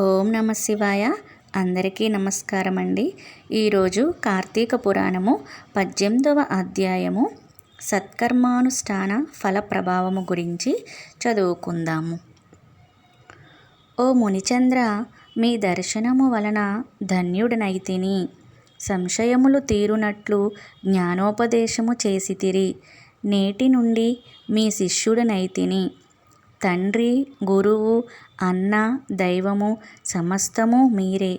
ఓం నమ శివాయ. అందరికీ నమస్కారం అండి. ఈరోజు కార్తీక పురాణము 18వ అధ్యాయము సత్కర్మానుష్ఠాన ఫల ప్రభావము గురించి చదువుకుందాము. ఓ మునిచంద్ర, మీ దర్శనము వలన ధన్యుడనైతిని. సంశయములు తీరునట్లు జ్ఞానోపదేశము చేసితిరి. నేటి నుండి మీ శిష్యుడనైతిని. తండ్రి, గురువు, అన్న, దైవము సమస్తము మీరే.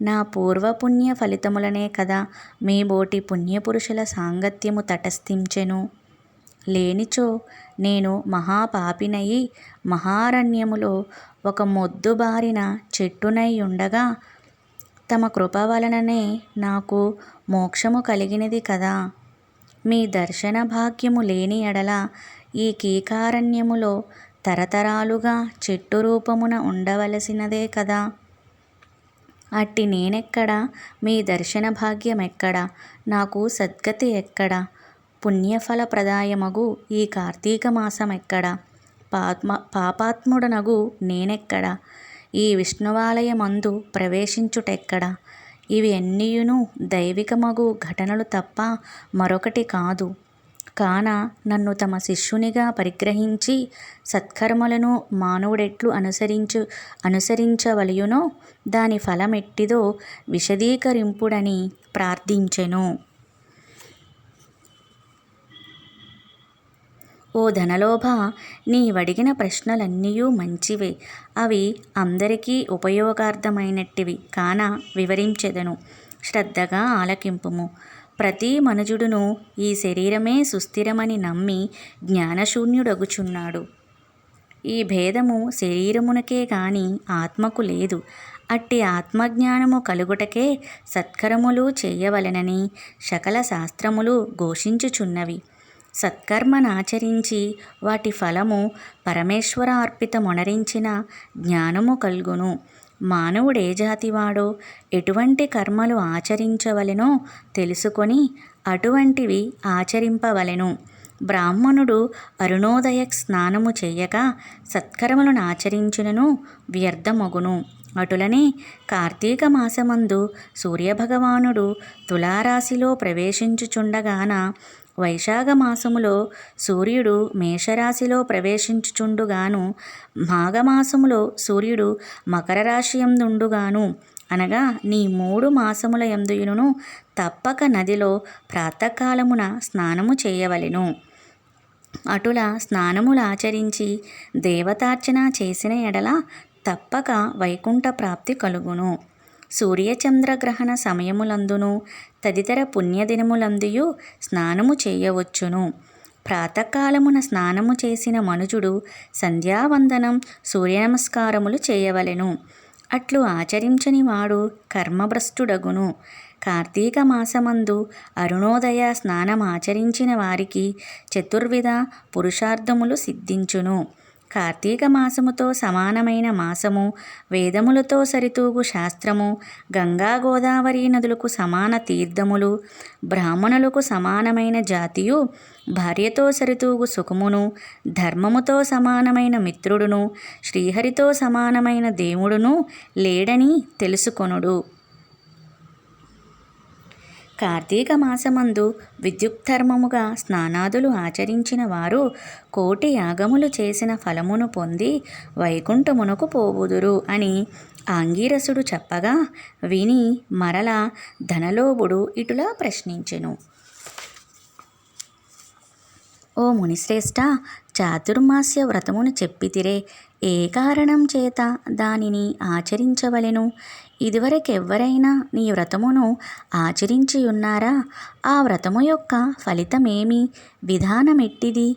నా పూర్వపుణ్య ఫలితములనే కదా మీ బోటి పుణ్యపురుషుల సాంగత్యము తటస్థించెను. లేనిచో నేను మహాపాపినయి మహారణ్యములో ఒక మొద్దుబారిన చెట్టునై ఉండగా తమ కృప వలననే నాకు మోక్షము కలిగినది కదా. మీ దర్శన భాగ్యము లేని ఎడల ఈ కీకారణ్యములో తరతరాలుగా చెట్టు రూపమున ఉండవలసినదే కదా. అట్టి నేనెక్కడ, మీ దర్శన భాగ్యం ఎక్కడ, నాకు సద్గతి ఎక్కడ, పుణ్యఫలప్రదాయమగు ఈ కార్తీక మాసం ఎక్కడ, పాపాత్ముడనగు నేనెక్కడ, ఈ విష్ణువాలయమందు ప్రవేశించుటెక్కడ? ఇవి అన్నియును దైవికమగు ఘటనలు తప్ప మరొకటి కాదు. కాన నన్ను తమ శిష్యునిగా పరిగ్రహించి సత్కర్మలను మానవుడెట్లు అనుసరించవలయునో దాని ఫలమెట్టిదో విశదీకరింపుడని ప్రార్థించెను. ఓ ధనలోభ, నీవడిగిన ప్రశ్నలన్నీయూ మంచివే. అవి అందరికీ ఉపయోగార్థమైనట్టివి కాన వివరించెదను, శ్రద్ధగా ఆలకింపుము. ప్రతి మనుజుడును ఈ శరీరమే సుస్థిరమని నమ్మి జ్ఞానశూన్యుడగుచున్నాడు. ఈ భేదము శరీరమునకే గాని ఆత్మకు లేదు. అట్టి ఆత్మజ్ఞానము కలుగుటకే సత్కర్మలు చేయవలెనని సకల శాస్త్రములు ఘోషించుచున్నవి. సత్కర్మనాచరించి వాటి ఫలము పరమేశ్వర అర్పితమొనరించిన జ్ఞానము కల్గును. మానవుడే జాతివాడో ఎటువంటి కర్మలు ఆచరించవలెనో తెలుసుకొని అటువంటివి ఆచరింపవలెను. బ్రాహ్మణుడు అరుణోదయ స్నానము చెయ్యక సత్కర్మలను ఆచరించినను వ్యర్థమగును. అటులనే కార్తీక మాసమందు సూర్యభగవానుడు తులారాశిలో ప్రవేశించుచుండగాన వైశాఖ మాసములో సూర్యుడు మేషరాశిలో ప్రవేశించుచుండుగాను మాఘమాసములో సూర్యుడు మకర రాశి యందుండుగాను అనగా నీ 3 మాసముల యందును తప్పక నదిలో ప్రాతకాలమున స్నానము చేయవలెను. అటుల స్నానములాచరించి దేవతార్చన చేసిన ఎడల తప్పక వైకుంఠ ప్రాప్తి కలుగును. సూర్యచంద్రగ్రహణ సమయములందును తదితర పుణ్యదినములందుయు స్నానము చేయవచ్చును. ప్రాతకాలమున స్నానము చేసిన మనుజుడు సంధ్యావందనం, సూర్యనమస్కారములు చేయవలెను. అట్లు ఆచరించని వాడు కర్మభ్రష్టుడగును. కార్తీక మాసమందు అరుణోదయ స్నానమాచరించిన వారికి చతుర్విధ పురుషార్థములు సిద్ధించును. కార్తీక మాసముతో సమానమైన మాసము, వేదములతో సరితూగు శాస్త్రము, గంగా గోదావరి నదులకు సమాన తీర్థములు, బ్రాహ్మణులకు సమానమైన జాతియు, భార్యతో సరితూగు సుఖమును, ధర్మముతో సమానమైన మిత్రుడును, శ్రీహరితో సమానమైన దేవుడును లేడని తెలుసుకొనుడు. కార్తీక మాసమందు విద్యుక్ధర్మముగా స్నానాదులు ఆచరించిన వారు 1,000,000 యాగములు చేసిన ఫలమును పొంది వైకుంఠమునకు పోవుదురు అని ఆంగీరసుడు చెప్పగా విని మరల ధనలోభుడు ఇటులా ప్రశ్నించెను. ఓ మునిశ్రేష్ఠ, చాతుర్మాస్య వ్రతమును చెప్పితిరే, ఏ కారణం చేత దానిని ఆచరించవలెను? ఇదివరకెవ్వరైనా నీ వ్రతమును ఆచరించియున్నారా? ఆ వ్రతము యొక్క ఫలితమేమి, విధానమెట్టిది?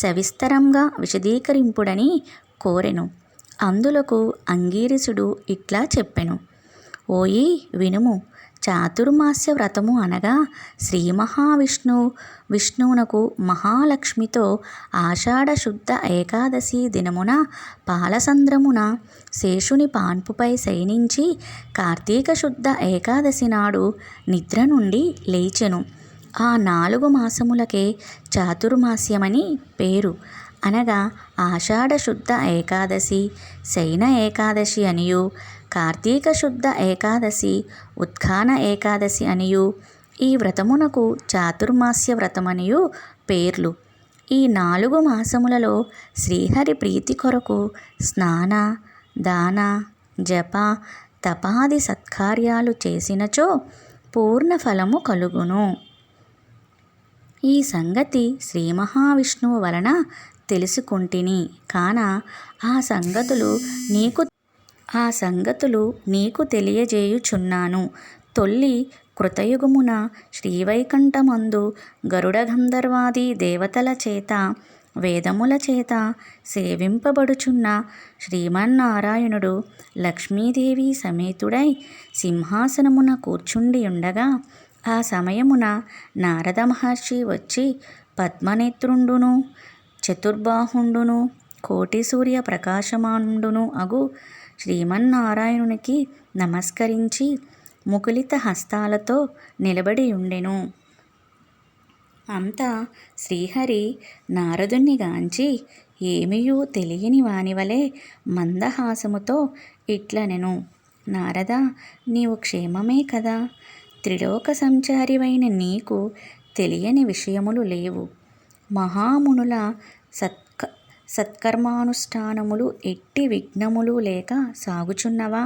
సవిస్తరంగా విశదీకరింపుడని కోరెను. అందులకు అంగీరసుడు ఇట్లా చెప్పెను. ఓయి వినుము. చాతుర్మాస్య వ్రతము అనగా శ్రీ విష్ణువునకు మహాలక్ష్మితో ఆషాఢ శుద్ధ ఏకాదశి దినమున పాలసంద్రమున శేషుని పాన్పుపై శయనించి కార్తీక శుద్ధ ఏకాదశి నాడు నిద్ర నుండి లేచెను. ఆ 4 మాసములకే చాతుర్మాస్యమని పేరు. అనగా ఆషాఢ శుద్ధ ఏకాదశి, శయన ఏకాదశి అనియు, కార్తీక శుద్ధ ఏకాదశి ఉత్థాన ఏకాదశి అనియు ఈ వ్రతమునకు చాతుర్మాస్య వ్రతమనియు పేర్లు. ఈ 4 మాసములలో శ్రీహరి ప్రీతి కొరకు స్నాన దాన జప తపాది సత్కార్యాలు చేసినచో పూర్ణ ఫలము కలుగును. ఈ సంగతి శ్రీ మహావిష్ణువు వలన తెలుసుకుంటిని కాన ఆ సంగతులు నీకు తెలియజేయుచున్నాను. తొల్లి కృతయుగమున శ్రీవైకుంఠమందు గరుడ గంధర్వాది దేవతల చేత వేదముల చేత సేవింపబడుచున్న శ్రీమన్నారాయణుడు లక్ష్మీదేవి సమేతుడై సింహాసనమున కూర్చుండి ఉండగా ఆ సమయమున నారద మహర్షి వచ్చి పద్మనేత్రుండును చతుర్బాహుండును కోటి సూర్య ప్రకాశమానుండును అగు శ్రీమన్నారాయణునికి నమస్కరించి ముకులిత హస్తాలతో నిలబడియుండెను. అంతా శ్రీహరి నారదుని గాంచి ఏమియూ తెలియని వానివలే మందహాసముతో ఇట్లనెను. నారద, నీవు క్షేమమే కదా? త్రిలోక సంచారివైన నీకు తెలియని విషయములు లేవు. మహామునుల సత్కర్మానుష్ఠానములు ఎట్టి విఘ్నములు లేక సాగుచున్నవా?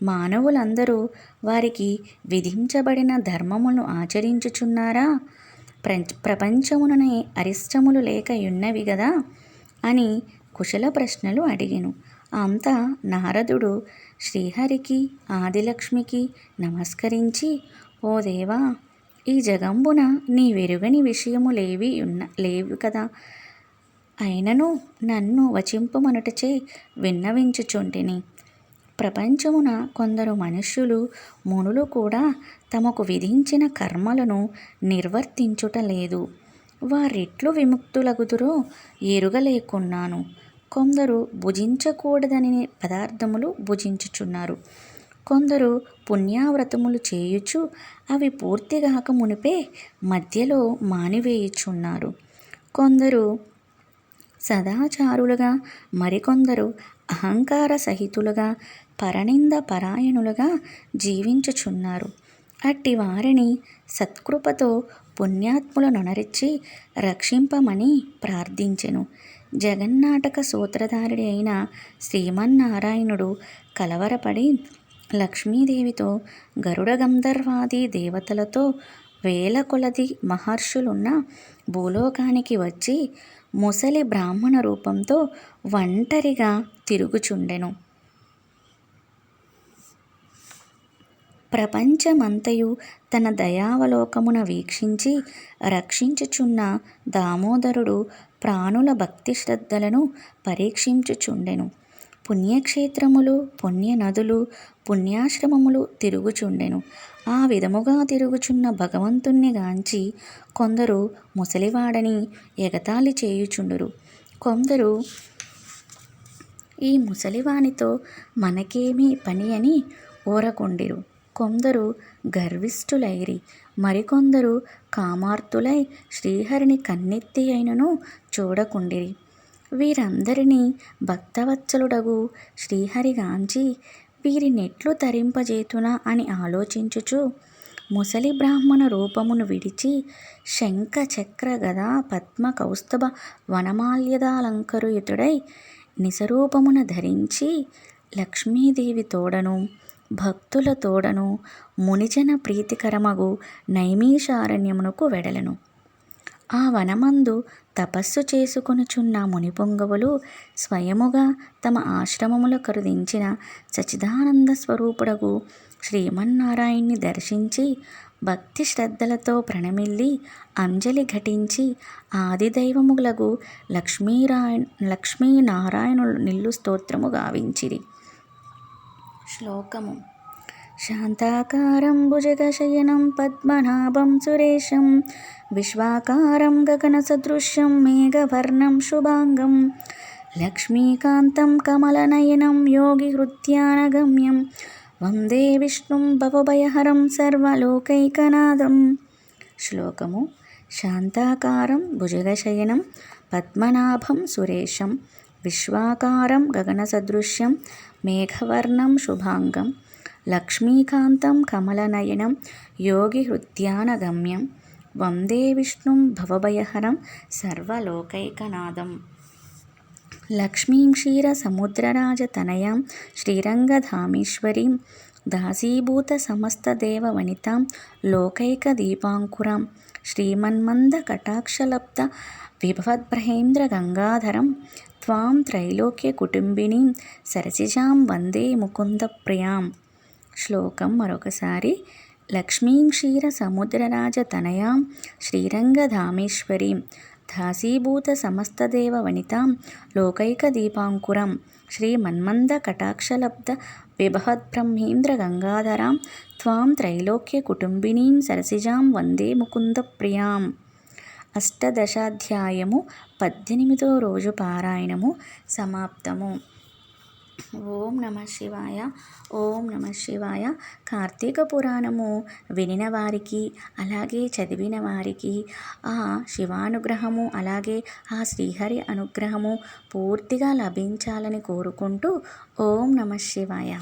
మానవులందరూ వారికి విధించబడిన ధర్మములను ఆచరించుచున్నారా? ప్రపంచముననే అరిష్టములు లేక యున్నవి గదా అని కుశల ప్రశ్నలు అడిగెను. అంతా నారదుడు శ్రీహరికి ఆదిలక్ష్మికి నమస్కరించి, ఓ దేవా, ఈ జగంబున నీ వెరుగని విషయములేవి లేవు కదా. అయినను నన్ను వచింపమనుటచే విన్నవించుచుంటిని. ప్రపంచమున కొందరు మనుష్యులు మునులు కూడా తమకు విధించిన కర్మలను నిర్వర్తించుటలేదు. వారెట్లు విముక్తులగుదురో ఎరుగలేకున్నాను. కొందరు భుజించకూడదని పదార్థములు భుజించుచున్నారు. కొందరు పుణ్యావ్రతములు చేయుచు అవి పూర్తిగాక మునిపే మధ్యలో మానివేయుచున్నారు. కొందరు సదాచారులుగా మరికొందరు అహంకార సహితులుగా పరనింద పరాయణులుగా జీవించుచున్నారు. అట్టి వారిని సత్కృపతో పుణ్యాత్ములనొనరించి రక్షింపమని ప్రార్థించెను. జగన్నాటక సూత్రధారుడి అయిన శ్రీమన్నారాయణుడు కలవరపడి లక్ష్మీదేవితో గరుడ గంధర్వాది దేవతలతో వేల కొలది మహర్షులున్న భూలోకానికి వచ్చి ముసలి బ్రాహ్మణ రూపంతో ఒంటరిగా తిరుగుచుండెను. ప్రపంచమంతయు తన దయావలోకమున వీక్షించి రక్షించుచున్న దామోదరుడు ప్రాణుల భక్తి శ్రద్ధలను పరీక్షించుచుండెను. పుణ్యక్షేత్రములు పుణ్యనదులు పుణ్యాశ్రమములు తిరుగుచుండెను. ఆ విధముగా తిరుగుచున్న భగవంతుణ్ణి గాంచి కొందరు ముసలివాడని ఎగతాళి చేయుచుండురు. కొందరు ఈ ముసలివానితో మనకేమి పని అని ఊరకుండిరు. కొందరు గర్విష్ఠులైరి. మరికొందరు కామార్తులై శ్రీహరిని కన్నెత్తి అయినను చూడకుండిరి. వీరందరినీ భక్తవత్సలుడగు శ్రీహరిగాంచి వీరినెట్లు తరింపజేతునా అని ఆలోచించుచు ముసలి బ్రాహ్మణ రూపమును విడిచి శంఖ చక్ర గదా పద్మ కౌస్తుభ వనమాల్యదాలంకరుయుతుడై నిజరూపమున ధరించి లక్ష్మీదేవి తోడను భక్తుల తోడను మునిజన ప్రీతికరమగు నైమిషారణ్యమునకు వెడలెను. ఆ వనమందు తపస్సు చేసుకొనుచున్న మునిపొంగవులు స్వయముగా తమ ఆశ్రమముల కరుదించిన సచ్చిదానంద స్వరూపుడగు శ్రీమన్నారాయణ్ణి దర్శించి భక్తి శ్రద్ధలతో ప్రణమిల్లి అంజలి ఘటించి ఆదిదైవములగు లక్ష్మీనారాయణులు నిల్లు స్తోత్రము గావించిరి. శ్లోకము. శాంతాకారం భుజగశయనం పద్మనాభం సురేశం విశ్వాకారం గగనసదృశ్యం మేఘవర్ణం శుభాంగం లక్ష్మీకాంతం కమలనయనం యోగిహృత్యానగమ్యం వందే విష్ణుం భవభయహరం సర్వలోకైకనాథం. శ్లోకము. శాంతాకారం భుజగశయనం పద్మనాభం సురేశం విశ్వాకారం గగనసదృశ్యం మేఘవర్ణం శుభాంగం లక్ష్మీకాంతం కమలనయనం యోగిహృద్యానగమ్యం వందే విష్ణుం భవభయహరం సర్వలోకైకనాథం. లక్ష్మీం క్షీరసముద్రరాజతనయాం శ్రీరంగధామేశ్వరీం దాసీభూత సమస్తదేవవనితాం లోకైకదీపాంకురాం శ్రీమన్మందకటాక్షలబ్ధ విభవద్బ్రహేంద్ర గంగాధరం త్వాం త్రైలోక్యకుటుంబినీం సరసిజాం వందే ముకుందప్రియాం. శ్లోకం మరొకసారి. లక్ష్మీం క్షీరసముద్రరాజతనయాం శ్రీరంగధామేశ్వరీం దాసీభూత సమస్తదేవవనితాం లోకైకదీపాంకురం శ్రీమన్మందకటాక్షలబ్ధ విభవద్బ్రహ్మేంద్ర గంగాధరాం త్వాం త్రైలోక్యకుటుంబినీం సరసిజాం వందే ముకుందప్రియాం. అష్టదశాధ్యాయము 18వ రోజు పారాయణము సమాప్తము. ఓం నమః శివాయ. ఓం నమః శివాయ. కార్తీక పురాణము వినిన వారికి, అలాగే చదివిన వారికి ఆ శివానుగ్రహము, అలాగే ఆ శ్రీహరి అనుగ్రహము పూర్తిగా లభించాలని కోరుకుంటూ ఓం నమః శివాయ.